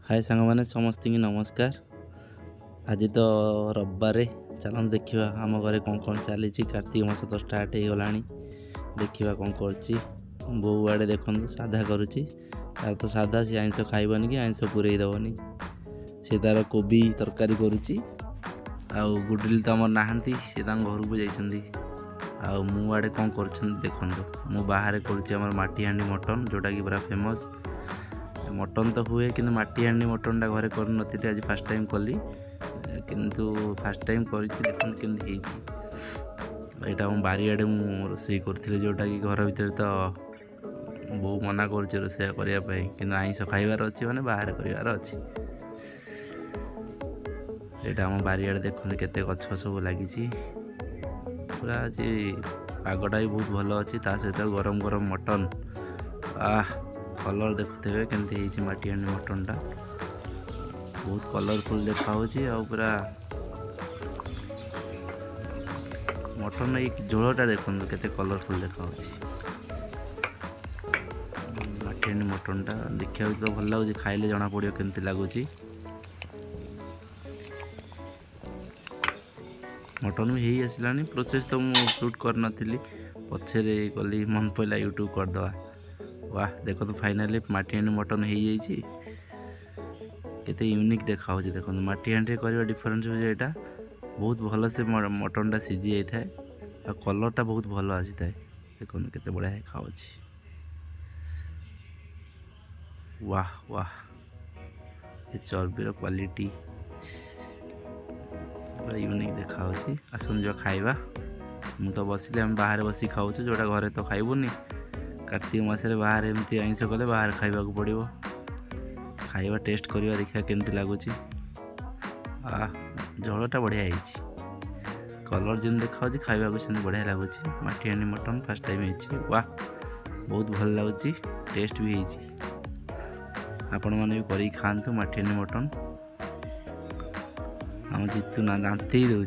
हाय सांग मैंने समस्त की नमस्कार। आज तो रविवार चलते देखा आम घरे कौन कौन चली कार्तिक मास तो स्टार्ट हो गला। देखा कौन कर बो आड़े देखु साधा करुच्ची तार तो साधा सी आइंस खाइबनी कि आइंस पूरे दबनी सी तार कोबी तरकारी करुच्ची। गुडली तो आमर नहांती सी घर को जाइछंदी। मु आड़े कौन कर देखु मु बाहर कर माटी हांडी मटन जोटा कि पूरा फेमस। मटन तो हुए कि माटी हांडी मटनटा घरे कर आज फास्ट टाइम कली किंतु फास्ट टाइम कर देखते केमती यहाँ मो बारियाड़े मु रोसई करी जोटा कि घर भितर तो बो मना कर रोसैया करने कि आइंस खाइबार अच्छी मैंने बाहर करार अच्छी। यहाँ आम बारियाड़े देखते केते गछ सब लगी पूरा आज पागटा भी बहुत भल अच्छी सहित गरम गरम मटन कलर देखुथे केमती माटी हांडी मटनटा बहुत कलरफुल देखा पूरा मटन झोलटा देखो केते कलरफुल देखा माटी हांडी मटनटा देखा तो भल लगुच खाइले जना पड़ो केमती लगुच। मटन भी हो आसला प्रोसेस तो मु शूट कर नी पछरे गली मन पड़ा यूट्यूब करदे। वाह देखो तो फाइनाली माटी हांडी मटन हो जाइए केते यूनिक देखा देखो माटी हांडी करवा डिफरेंस हो यहाँ बहुत भल से मटनटा सीझी जाए आ कलरटा बहुत भल आसी था। देखो केते बढ़िया देखा। वाह वाह ये चर्बीर क्वालिटी पूरा यूनिक देखा। आसन जो खाइबा मु तो बसिले आम बाहर बसी खाऊ जोटा घरे तो खाइबुनी कार्तिक मासरे बाहर एमती आइंस कले बाहर खाइबा को पड़ो खाइबा टेस्ट करवा देखा केमती लगुच। झोलटा बढ़िया है कलर जिन देखा खाइबा को बढ़िया लगुच। माटी हांडी मटन फास्ट टाइम हो वाह बहुत भल लगुच टेस्ट भी होती। आपण मैंने भी करी खातु माटी हांडी मटन आम जीतू ना दांत ही दौर